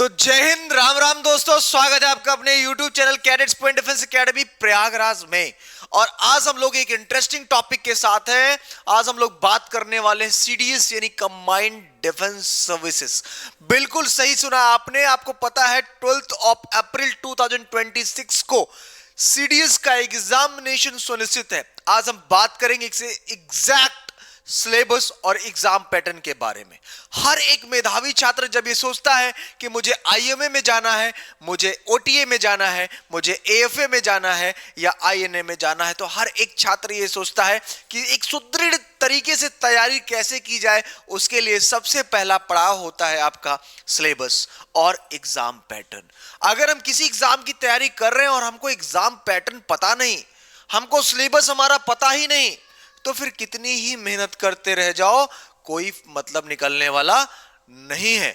तो जय हिंद, राम राम दोस्तों, स्वागत है आपका अपने YouTube channel cadets point defence academy Prayagraj में। और आज हम लोग एक इंटरेस्टिंग टॉपिक के साथ हैं। आज हम लोग बात करने वाले हैं सीडीएस यानी कंबाइंड डिफेंस सर्विसेज। बिल्कुल सही सुना आपने। आपको पता है 12 अप्रैल 2026 को सीडीएस का एग्जामिनेशन सुनिश्चित है। आज हम बात करेंगे इससे एग्जैक्ट सिलेबस और एग्जाम पैटर्न के बारे में। हर एक मेधावी छात्र जब ये सोचता है कि मुझे आईएमए में जाना है, मुझे ओटीए में जाना है, मुझे एएफए में जाना है या आईएनए में जाना है, तो हर एक छात्र ये सोचता है कि एक सुदृढ़ तरीके से तैयारी कैसे की जाए। उसके लिए सबसे पहला पड़ाव होता है आपका सिलेबस और एग्जाम पैटर्न। अगर हम किसी एग्जाम की तैयारी कर रहे हैं और हमको एग्जाम पैटर्न पता नहीं, हमको सिलेबस हमारा पता ही नहीं, तो फिर कितनी ही मेहनत करते रह जाओ, कोई मतलब निकलने वाला नहीं है।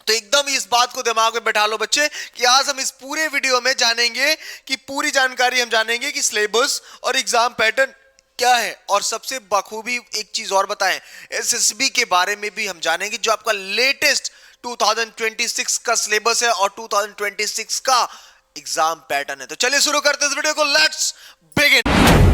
तो एकदम इस बात को दिमाग में बैठा लो बच्चे कि आज हम इस पूरे वीडियो में जानेंगे कि पूरी जानकारी हम जानेंगे कि सिलेबस और एग्जाम पैटर्न क्या है। और सबसे बखूबी एक चीज और बताएं, एसएसबी के बारे में भी हम जानेंगे, जो आपका लेटेस्ट 2026 का सिलेबस है और 2026 का एग्जाम पैटर्न है। तो चलिए शुरू करते हैं इस वीडियो को। Let's begin.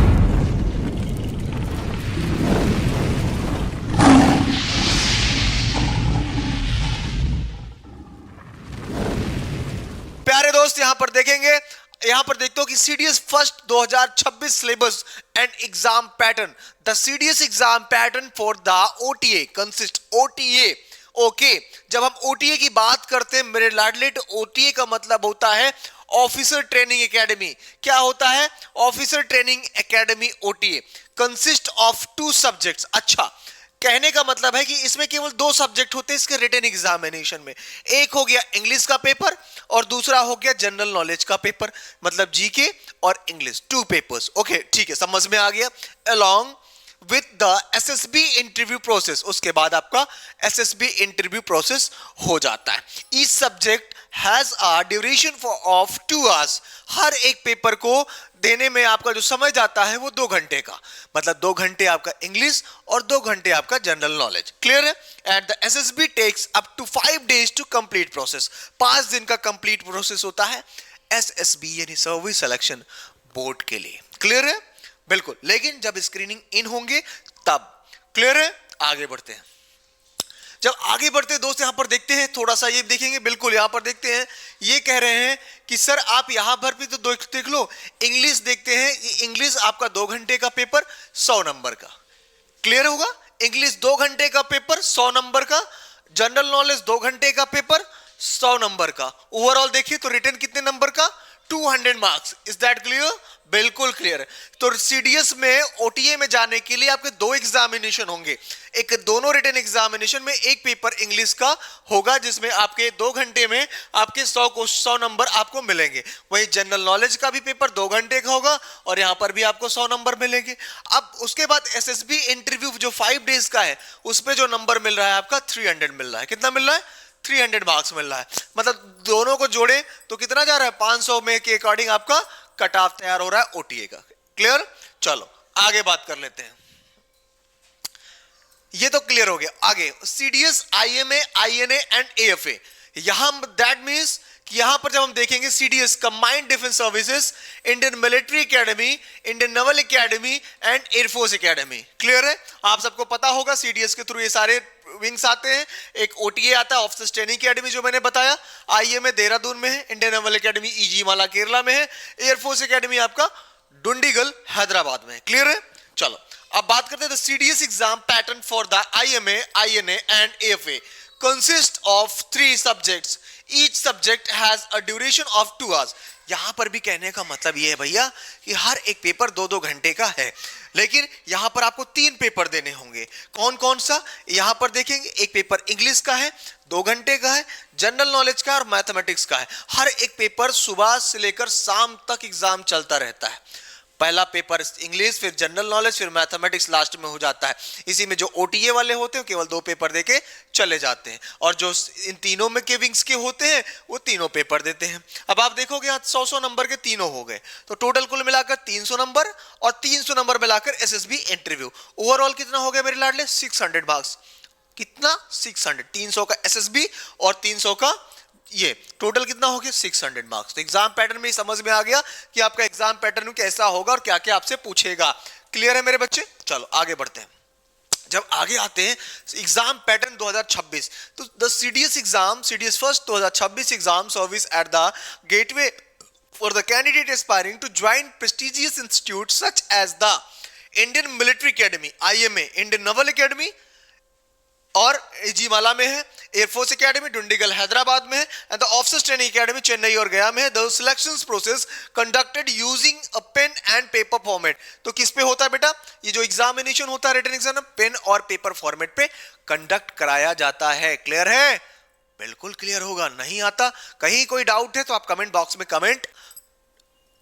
प्यारे दोस्त, यहां पर देखेंगे, यहां पर देखते हो कि CDS first 2026 syllabus and exam pattern. The CDS exam pattern for the OTA consist OTA. Okay, जब हम ओटीए की बात करते हैं मेरे लाडले, तो ओटीए का मतलब होता है ऑफिसर ट्रेनिंग एकेडमी। क्या होता है? Officer training academy OTA consist of 2 subjects. अच्छा, कहने का मतलब है कि इसमें केवल 2 सब्जेक्ट होते हैं इसके रिटन एग्जामिनेशन में। एक हो गया इंग्लिश का पेपर और दूसरा हो गया जनरल नॉलेज का पेपर, मतलब जीके और इंग्लिश, 2 पेपर्स। ओके, ठीक है, समझ में आ गया। Along with the SSB interview process, उसके बाद आपका एसएसबी इंटरव्यू प्रोसेस हो जाता है। Each subject has a duration of 2 hours. हर एक पेपर को देने में आपका जो समय जाता है वो 2 घंटे का, मतलब 2 घंटे आपका इंग्लिश और 2 घंटे आपका जनरल नॉलेज। क्लियर है? And the SSB takes up to 5 days to complete process. 5 दिन का कंप्लीट प्रोसेस होता है एसएसबी यानी सर्विस सिलेक्शन बोर्ड के लिए। क्लियर है? बिल्कुल। लेकिन जब स्क्रीनिंग इन होंगे तब। क्लियर है? आगे बढ़ते हैं। जब आगे बढ़ते हैं दोस्त, यहां पर देखते हैं, थोड़ा सा ये देखेंगे। बिल्कुल, यहां पर देखते हैं, ये कह रहे हैं कि सर आप यहां पर भी तो देख लो, इंग्लिश देखते हैं। इंग्लिश आपका 2 घंटे का पेपर 100 नंबर का। क्लियर होगा? इंग्लिश 2 घंटे का पेपर 100 नंबर का, जनरल नॉलेज 2 घंटे का पेपर 100 नंबर का। ओवरऑल देखिए तो रिटर्न कितने नंबर का? 200 मार्क्स। Is that clear? बिल्कुल क्लियर है। तो सीडीएस में ओटीए में जाने के लिए आपके 2 एग्जामिनेशन होंगे। एक दोनों रिटन एग्जामिनेशन में एक पेपर इंग्लिश का होगा जिसमें आपके 2 घंटे में आपके 100 नंबर आपको मिलेंगे। वही जनरल नॉलेज का भी पेपर 2 घंटे का होगा और यहां पर भी आपको 100 नंबर मिलेंगे। अब उसके बाद एसएसबी इंटरव्यू जो 5 डेज का है, उसमें जो नंबर मिल रहा है आपका 300 मिल रहा है। कितना मिल रहा है? 300 मार्क्स मिल रहा है। मतलब दोनों को जोड़े तो कितना जा रहा है? 500 में के अकॉर्डिंग आपका कट ऑफ तैयार हो रहा है ओटीए का। क्लियर? चलो आगे बात कर लेते हैं। ये तो क्लियर हो गया। आगे CDS, IMA, INA and AFA. यहां दैट मींस कि यहां पर जब हम देखेंगे CDS combined defence services, Indian military academy, Indian naval academy and air force academy. Clear है? आप सबको पता होगा सीडीएस के थ्रू ये सारे विंग्स आते हैं। एक ओटीए आता है, ऑफिसर्स ट्रेनिंग एकेडमी, जो मैंने बताया। आईएमए देहरादून में है, इंडियन नेवल एकेडमी ईजीमाला केरला में है, एयरफोर्स एकेडमी आपका डुंडीगल हैदराबाद में है। क्लियर है? चलो अब बात करते हैं CDS exam pattern for the IMA, INA and AFA consist of 3 subjects. Each subject has a duration of 2 hours. यहां पर भी कहने का मतलब यह है भैया कि हर एक पेपर 2-2 घंटे का है, लेकिन यहां पर आपको 3 पेपर देने होंगे। कौन कौन सा? यहां पर देखेंगे, एक पेपर इंग्लिश का है 2 घंटे का है, जनरल नॉलेज का और मैथमेटिक्स का है। हर एक पेपर सुबह से लेकर शाम तक एग्जाम चलता रहता है। पहला पेपर इंग्लिश, फिर जनरल नॉलेज, फिर मैथमेटिक्स लास्ट में हो जाता है। इसी में जो ओटीए वाले होते हैं केवल 2 पेपर देके चले जाते हैं, और जो इन तीनों में के विंग्स के होते हैं वो तीनों पेपर देते हैं। अब आप देखोगे यहाँ 100 नंबर के तीनों हो गए, तो टोटल कुल मिलाकर 300 नंबर और 300 नंबर मिलाकर एसएसबी इंटरव्यू। ओवरऑल कितना हो गया मेरे लाडले? 600 मार्क्स। कितना? 600। 300 का एसएसबी और 300 का ये टोटल कितना हो गया 600 मार्क्स। तो एग्जाम पैटर्न में समझ में आ गया कि आपका एग्जाम पैटर्न कैसा होगा और क्या क्या आपसे पूछेगा। क्लियर है मेरे बच्चे? चलो आगे बढ़ते हैं। जब आगे आते हैं एग्जाम पैटर्न 2026, तो the CDS exam, CDS first 2026 exam service at the gateway for the candidate aspiring to join prestigious institutes such as the Indian Military Academy IMA, Indian Naval Academy और जीमाला में है, एयरफोर्स एकेडमी डुंडिगल हैदराबाद में है, and the officers training academy Chennai और गया में है। The selections process conducted using a pen and paper format. तो किस पे होता है बेटा? ये जो एग्जामिनेशन होता है रिटन एग्जाम, पेन और पेपर फॉर्मेट पे कंडक्ट कराया जाता है। क्लियर है? बिल्कुल क्लियर होगा। नहीं आता, कहीं कोई डाउट है तो आप कमेंट बॉक्स में कमेंट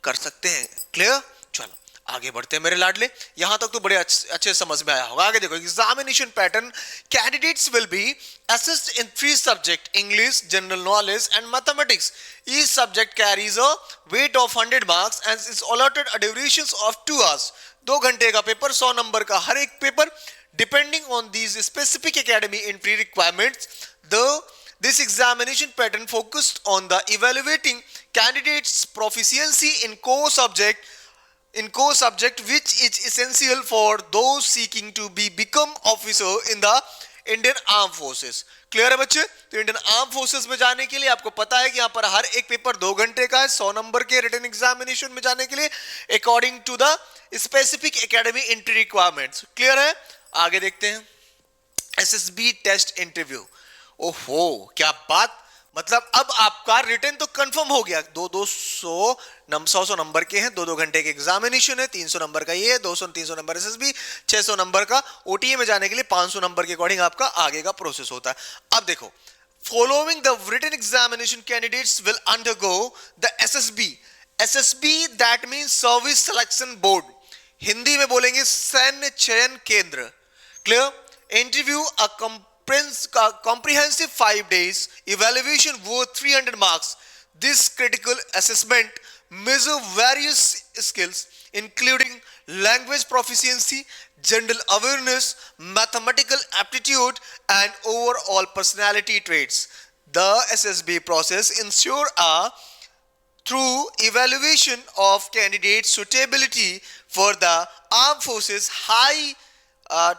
कर सकते हैं। क्लियर? चलो आगे बढ़ते हैं मेरे लाडले। यहां तक तो बड़े अच्छे समझ में आया होगा। आगे देखो examination pattern, candidates will be assessed in 3 subject, English, general knowledge and mathematics. Each subject carries a weight of 100 marks and is allotted a duration of 2 hours. 2 घंटे का पेपर, 100 नंबर का हर एक paper. Depending on these specific academy entry requirements, this examination pattern focused on the evaluating candidates proficiency in core subject which is essential for those seeking to become officer in the Indian Armed Forces। Clear है बच्चे? तो Indian arm forces में जाने के लिए आपको पता है कि यहाँ पर हर एक पेपर 2 घंटे का है, 100 नंबर के रिटन एग्जामिनेशन में जाने के लिए according to the specific academy entry requirements. Clear है? आगे देखते हैं एसएसबी टेस्ट इंटरव्यू। ओहो क्या बात, मतलब अब आपका रिटर्न तो कंफर्म हो गया। 100 नंबर के हैं, 2 घंटे के एग्जामिनेशन है, 300 नंबर का ये, 200-300 नंबर एसएसबी, 600 नंबर का ओटीए में जाने के लिए 500 नंबर के अकॉर्डिंग आपका आगे का प्रोसेस होता है। अब देखो, following the written examination candidates will undergo the SSB that means service selection board, Hindi में बोलेंगे सैन्य चयन केंद्र। Clear? Interview a comprehensive 5 days evaluation worth 300 marks. This critical assessment measure various skills including language proficiency, general awareness, mathematical aptitude and overall personality traits. The SSB process ensure a through evaluation of candidates suitability for the armed forces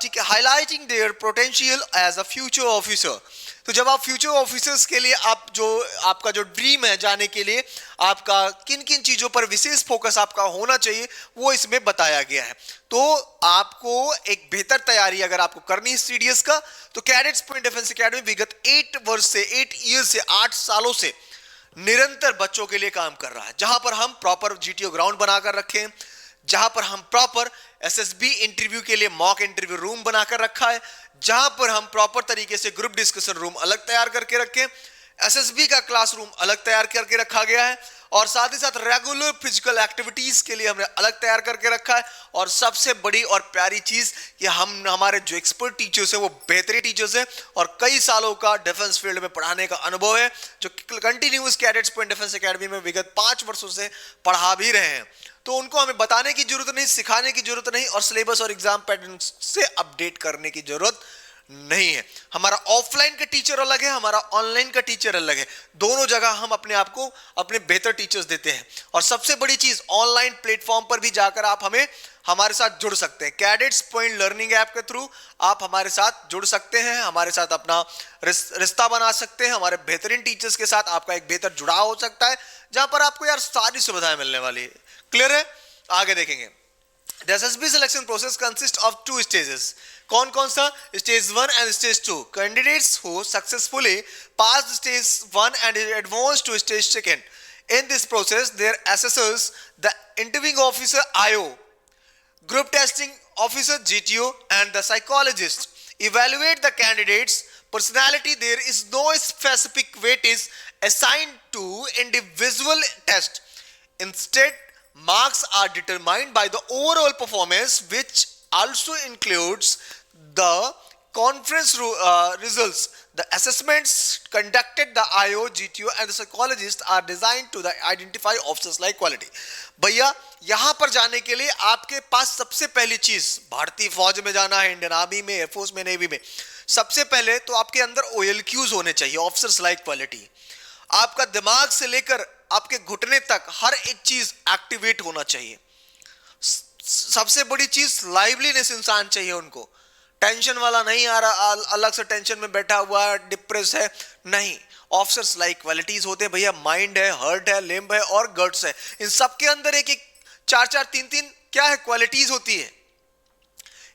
ठीक है, highlighting their potential as a future officer. तो जब आप future officers के लिए आपका जो dream है जाने के लिए, आपका किन किन चीजों पर विशेष फोकस आपका होना चाहिए वो इसमें बताया गया है। तो आपको एक बेहतर तैयारी अगर आपको करनी है सीडीएस का, तो कैडेट्स पॉइंट डिफेंस एकेडमी विगत 8 ईयर से 8 सालों से निरंतर बच्चों के लिए काम कर रहा है, जहां पर हम प्रॉपर जीटीओ ग्राउंड बनाकर रखे हैं, जहां पर हम प्रॉपर एसएसबी इंटरव्यू के लिए मॉक इंटरव्यू रूम बनाकर रखा है, जहां पर हम प्रॉपर तरीके से ग्रुप डिस्कशन रूम अलग तैयार करके रखे, एसएसबी का क्लासरूम अलग तैयार करके रखा गया है, और साथ ही साथ रेगुलर फिजिकल एक्टिविटीज के लिए हमने अलग तैयार करके रखा है। और सबसे बड़ी और प्यारी चीज कि हमारे जो एक्सपर्ट टीचर्स हैं वो बेहतरीन टीचर्स हैं और कई सालों का डिफेंस फील्ड में पढ़ाने का अनुभव है, जो continuous cadets point defence academy में विगत 5 वर्षों से पढ़ा भी रहे हैं। तो उनको हमें बताने की जरूरत नहीं, सिखाने की जरूरत नहीं, और सिलेबस और एग्जाम पैटर्न से अपडेट करने की जरूरत नहीं है। हमारा ऑफलाइन का टीचर अलग है, हमारा ऑनलाइन का टीचर अलग है, दोनों जगह हम अपने आप को अपने बेहतर टीचर्स देते हैं। और सबसे बड़ी चीज, ऑनलाइन प्लेटफॉर्म पर भी जाकर आप हमारे साथ जुड़ सकते हैं। कैडेट्स पॉइंट लर्निंग ऐप के थ्रू आप हमारे साथ जुड़ सकते हैं, हमारे साथ अपना रिश्ता बना सकते हैं, हमारे बेहतरीन टीचर्स के साथ आपका एक बेहतर जुड़ाव हो सकता है, जहां पर आपको यार सारी सुविधाएं मिलने वाली है। क्लियर है? आगे देखेंगे। The SSB selection process consists of 2 stages. कौन कौन सा? Stage 1 and Stage 2. Candidates who successfully passed Stage 1 and advanced to Stage 2. In this process, their assessors, the interviewing officer IO, group testing officer GTO, and the psychologist evaluate the candidates' personality. There is no specific weightage assigned to individual test. Instead, marks are determined by the overall performance, which also includes the conference results. The assessments conducted the IO, GTO and the psychologist are designed to identify officers like quality. भैया यहां पर जाने के लिए आपके पास सबसे पहली चीज, भारतीय फौज में जाना है, इंडियन आर्मी में, एयरफोर्स में, नेवी में, सबसे पहले तो आपके अंदर OLQs होने चाहिए, ऑफिसर्स लाइक क्वालिटी। आपका दिमाग से लेकर आपके घुटने तक हर एक चीज एक्टिवेट होना चाहिए। सबसे बड़ी चीज लाइवलीनेस इंसान चाहिए उनको, टेंशन वाला नहीं आ रहा अलग से टेंशन में बैठा हुआ है, डिप्रेस है, नहीं। ऑफिसर्स लाइक क्वालिटीज होते हैं भैया, माइंड है, हार्ट है, लिम्ब है और गट्स है। इन सबके अंदर एक एक चार चार तीन तीन क्या है क्वालिटीज होती है,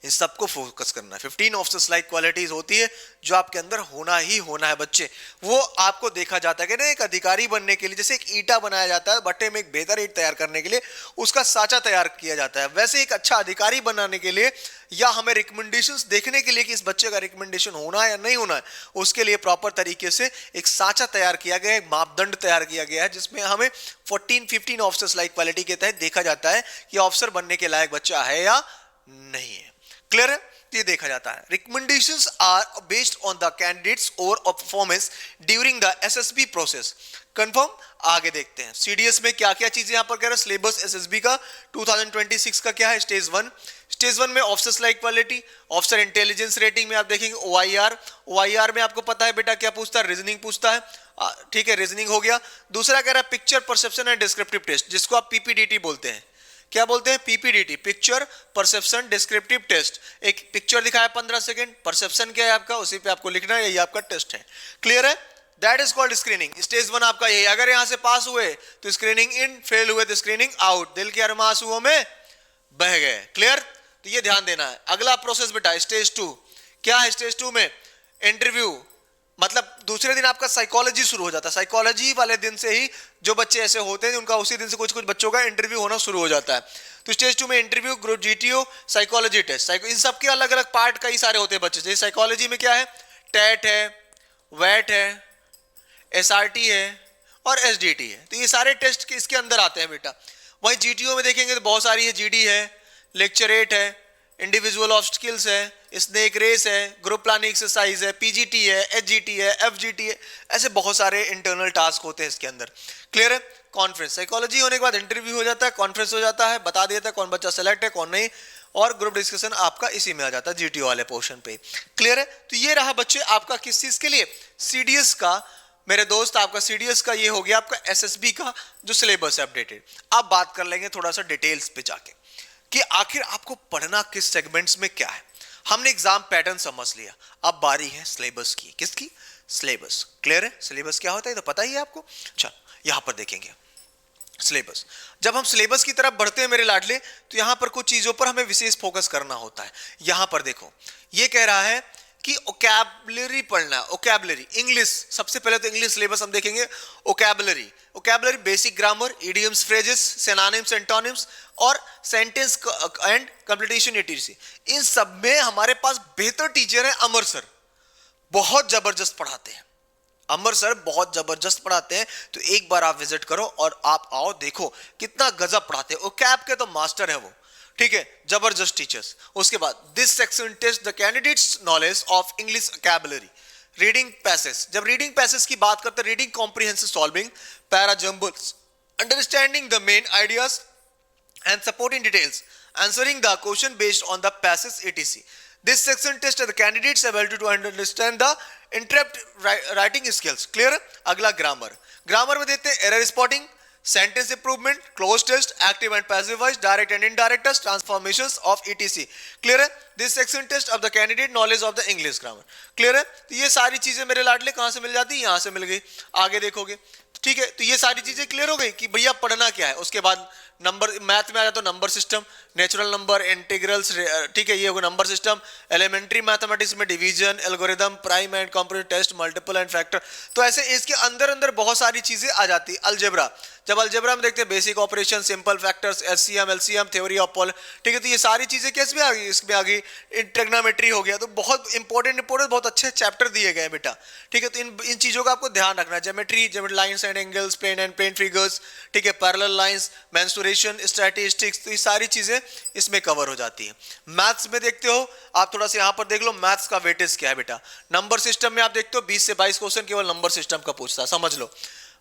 इन सबको फोकस करना है। 15 ऑफिसर्स लाइक क्वालिटीज होती है जो आपके अंदर होना ही होना है बच्चे। वो आपको देखा जाता है कि ना एक अधिकारी बनने के लिए जैसे एक ईंटा बनाया जाता है भट्टे में एक बेहतर ईंट तैयार करने के लिए उसका साँचा तैयार किया जाता है, वैसे एक अच्छा अधिकारी बनाने के लिए या हमें रिकमेंडेशंस देखने के लिए कि इस बच्चे का रिकमेंडेशन होना है या नहीं होना है, उसके लिए प्रॉपर तरीके से एक साँचा तैयार किया गया है, एक मापदंड तैयार किया गया है जिसमें हमें 14-15 ऑफिसर्स लाइक क्वालिटी के तहत देखा जाता है कि ऑफिसर बनने के लायक बच्चा है या नहीं है। क्लियर है? ये देखा जाता है। Recommendations are based on the candidates overall performance during the SSB process. Confirm? आगे देखते हैं सीडीएस में क्या क्या चीजें यहां पर कह रहे हैं। सिलेबस एसएसबी का 2026 का क्या है? स्टेज 1। स्टेज 1 में officers like quality, officer intelligence rating में आप देखेंगे ओआईआर। ओआईआर में आपको पता है बेटा क्या पूछता है? रीजनिंग पूछता है, ठीक है, रीजनिंग हो गया। दूसरा कह रहा है picture perception and descriptive test, जिसको आप पीपीडीटी बोलते हैं। क्या बोलते हैं? PPDT, picture perception descriptive test. एक पिक्चर दिखाया 15 सेकंड, परसेप्शन क्या है आपका, उसी पे आपको लिखना है, यही आपका टेस्ट है। क्लियर है? That is called screening. Stage 1 आपका यही। अगर यहां से पास हुए तो स्क्रीनिंग इन, फेल हुए तो स्क्रीनिंग आउट। दिल के अरमा आंसुओं में बह गए। क्लियर? तो ये ध्यान देना है। अगला प्रोसेस बेटा स्टेज 2 क्या है? स्टेज 2 में इंटरव्यू, मतलब दूसरे दिन आपका साइकोलॉजी शुरू हो जाता है। साइकोलॉजी वाले दिन से ही जो बच्चे ऐसे होते हैं उनका उसी दिन से कुछ कुछ बच्चों का इंटरव्यू होना शुरू हो जाता है। तो स्टेज 2 में interview, group GTO, psychology test. इन सबके अलग अलग पार्ट कई सारे होते हैं बच्चे। जैसे साइकोलॉजी में क्या है? टेट है, वेट है, एसआरटी है और एसडीटी है। तो ये सारे टेस्ट इसके अंदर आते हैं बेटा। वहीं जीटीओ में देखेंगे तो बहुत सारी है, जीडी है, लेक्चर 8 है, इंडिविजुअल ऑफ स्किल्स है, स्नेक रेस है, ग्रुप प्लानिंग एक्सरसाइज है, पीजीटी है, एचजीटी है, एफजीटी है, ऐसे बहुत सारे इंटरनल टास्क होते हैं इसके अंदर। क्लियर है? कॉन्फ्रेंस, साइकोलॉजी होने के बाद इंटरव्यू हो जाता है, कॉन्फ्रेंस हो जाता है, बता देता है कौन बच्चा सेलेक्ट है कौन नहीं, और ग्रुप डिस्कशन आपका इसी में आ जाता है जीटीओ वाले पोर्शन पे। क्लियर है? तो ये रहा बच्चे आपका किस चीज के लिए? सीडीएस का। मेरे दोस्त आपका सीडीएस का ये हो गया आपका एसएसबी का जो सिलेबस है अपडेटेड। अब बात कर लेंगे थोड़ा सा डिटेल्स पे जाके कि आखिर आपको पढ़ना किस सेगमेंट्स में क्या है। हमने एग्जाम पैटर्न समझ लिया, अब बारी है सिलेबस की। किसकी? सिलेबस। क्लियर है? सिलेबस क्या होता है तो पता ही है आपको। अच्छा, यहां पर देखेंगे सिलेबस। जब हम सिलेबस की तरफ बढ़ते हैं मेरे लाडले, तो यहां पर कुछ चीजों पर हमें विशेष फोकस करना होता है। यहां पर देखो, ये कह रहा है कि ओकैबुलरी पढ़ना है। ओकैबुलरी इंग्लिश, सबसे पहले तो इंग्लिश सिलेबस हम देखेंगे। Vocabulary, vocabulary basic grammar, idioms, phrases, synonyms, antonyms और सेंटेंस एंड कंप्लीटेशन एटीसी। इन सब में हमारे पास बेहतर टीचर है अमर सर, बहुत जबरदस्त पढ़ाते हैं। अमर सर बहुत जबरदस्त पढ़ाते हैं, तो एक बार आप विजिट करो और आप आओ, देखो कितना गजब पढ़ाते हैं। ओकैब के तो मास्टर है वो, ठीक है, जबरदस्त टीचर्स। उसके बाद this section test the candidates knowledge of English vocabulary. Reading passage, जब रीडिंग पैसेज की बात करते हैं, reading comprehensive solving, para jumbles, understanding the main ideas and supporting details, answering the question based on the passage etc. This section tests the candidate's ability to understand the interrupt writing skills. Clear? अगला grammar. Grammar में देते हैं error spotting, sentence improvement, cloze test, active and passive voice, direct and indirect test, transformations of etc. Clear है? This section test of the candidate knowledge of the English grammar. Clear है? तो ये सारी चीजें मेरे लाडले कहां से मिल जाती है? यहां से मिल गई। आगे देखोगे, ठीक है, तो ये सारी चीजें क्लियर हो गई कि भैया पढ़ना क्या है। उसके बाद नंबर, मैथ में आ जाता है number system, natural number, integrals, ठीक है, ये होगा नंबर सिस्टम। एलिमेंट्री मैथमेटिक्स में division, algorithm, prime and compound test, multiple and factor. तो ऐसे इसके अंदर अंदर बहुत सारी चीजें आ जाती है। अलजेब्रा, जब अलजेब्रा में देखते हैं basic operation, simple factors, HCM, LCM, theory of Paul, ठीक है, तो ये सारी चीजें कैसे में आ गई? इसमें आ गई। ट्रिग्नोमेट्री हो गया। तो बहुत इंपॉर्टेंट बहुत अच्छे चैप्टर दिए गए बेटा, ठीक है। तो इन चीजों का आपको ध्यान रखना है। Geometry, lines and angles, plane and plane figures, ठीक है, पैरेलल लाइंस, मेंसुरेशन, स्टैटिस्टिक्स, तो ये सारी चीजें इसमें कवर हो जाती है। मैथ्स में देखते हो आप, थोड़ा सा यहां पर देख लो मैथ्स का वेटेज क्या है बेटा। नंबर सिस्टम में आप देखते हो 20 से 22 क्वेश्चन केवल नंबर सिस्टम का पूछता है, समझ लो।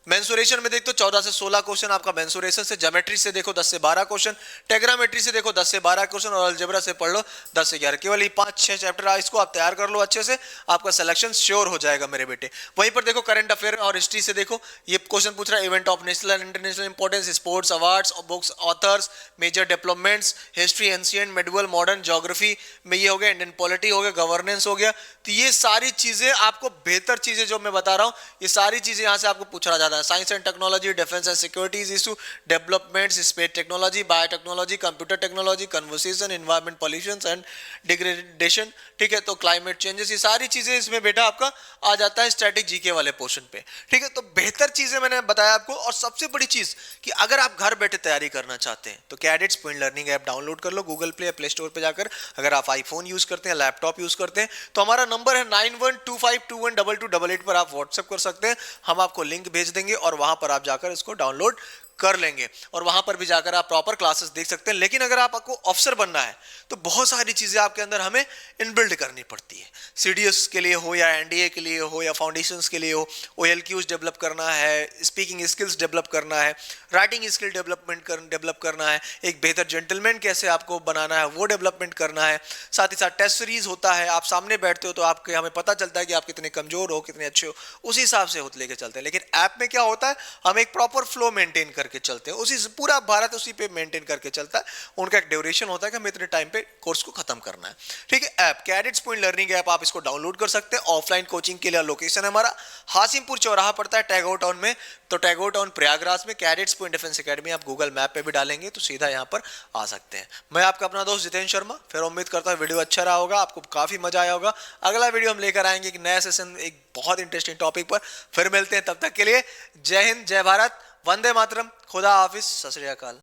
मेंसुरेशन में देखो 14 से 16 क्वेश्चन आपका मेंसुरेशन से, ज्योमेट्री से देखो 10 से 12 क्वेश्चन, टेग्रामेट्री से देखो 10 से 12 क्वेश्चन और अलजेब्रा से पढ़ लो 10 से 11। केवल ये 5-6 चैप्टर इसको आप तैयार कर लो अच्छे से, आपका सिलेक्शन श्योर हो जाएगा मेरे बेटे। वहीं पर देखो करंट अफेयर और हिस्ट्री से देखो, ये क्वेश्चन पूछ रहा है event of national and international importance, sports, awards, books, authors, major developments, history, ancient, medieval, modern, geography में ये हो गया, इंडियन पॉलिटी हो गया, गवर्नेंस हो गया। तो ये सारी चीजें आपको बेहतर चीजें जो मैं बता रहा हूं, ये सारी चीजें यहां से आपको पूछा जाता है। Science and technology, defence and securities issue, developments, space technology, biotechnology, computer technology, conversation, environment, pollution and degradation, ठीक है, तो क्लाइमेट चेंजेस, ये सारी चीजें इसमें बेटा आपका आ जाता है स्टैटिक जीके वाले पोर्शन पे, ठीक है। तो बेहतर चीजें मैंने बताया आपको। और सबसे बड़ी चीज कि अगर आप घर बैठे तैयारी करना चाहते हैं तो cadets point learning app download कर लो गूगल प्ले या प्ले स्टोर पे जाकर। अगर आप आईफोन यूज करते हैं, लैपटॉप यूज करते हैं, तो हमारा नंबर है 9125212288 पर आप व्हाट्सएप कर सकते हैं, हम आपको लिंक भेज देंगे और वहां पर आप जाकर इसको डाउनलोड कर लेंगे और वहां पर भी जाकर आप प्रॉपर क्लासेस देख सकते हैं। लेकिन अगर आपको ऑफिसर बनना है तो बहुत सारी चीजें आपके अंदर हमें इनबिल्ड करनी पड़ती है। सीडीएस के लिए हो या एनडीए के लिए हो या फाउंडेशंस के लिए हो, ओएलक्यूज डेवलप करना है, स्पीकिंग स्किल्स डेवलप करना है, राइटिंग स्किल डेवलप करना है, एक बेहतर जेंटलमैन कैसे आपको बनाना है वो डेवलपमेंट करना है। साथ ही साथ टेस्ट सीरीज होता है, आप सामने बैठते हो तो आपके हमें पता चलता है कि आप कितने कमजोर हो, कितने अच्छे हो, उसी हिसाब से होते लेके चलते हैं। लेकिन ऐप में क्या होता है, हम एक प्रॉपर फ्लो मेंटेन करके चलते हैं, उसी पूरा भारत उसी पे मेंटेन करके चलता है। उनका एक ड्यूरेशन होता है कि हमें इतने टाइम पे कोर्स को खत्म करना है, ठीक है। App cadets point learning app, आप इसको डाउनलोड कर सकते हैं। ऑफलाइन कोचिंग के लिए लोकेशन है हमारा हासिमपुर चौराहा पड़ता है टैगोर टाउन में, तो टैगोर टाउन प्रयागराज में कैडेट्स पॉइंट डिफेंस एकेडमी, आप गूगल मैप पे भी डालेंगे तो सीधा यहाँ पर आ सकते हैं। मैं आपका अपना दोस्त जितेंद्र शर्मा, फिर उम्मीद करता हूँ वीडियो अच्छा रहा होगा, आपको काफी मजा आया होगा। अगला वीडियो हम लेकर आएंगे एक नया सेशन, एक बहुत इंटरेस्टिंग टॉपिक पर। फिर मिलते हैं, तब तक के लिए जय हिंद, जय भारत, वंदे मातरम, खुदा हाफिज, सत श्री अकाल।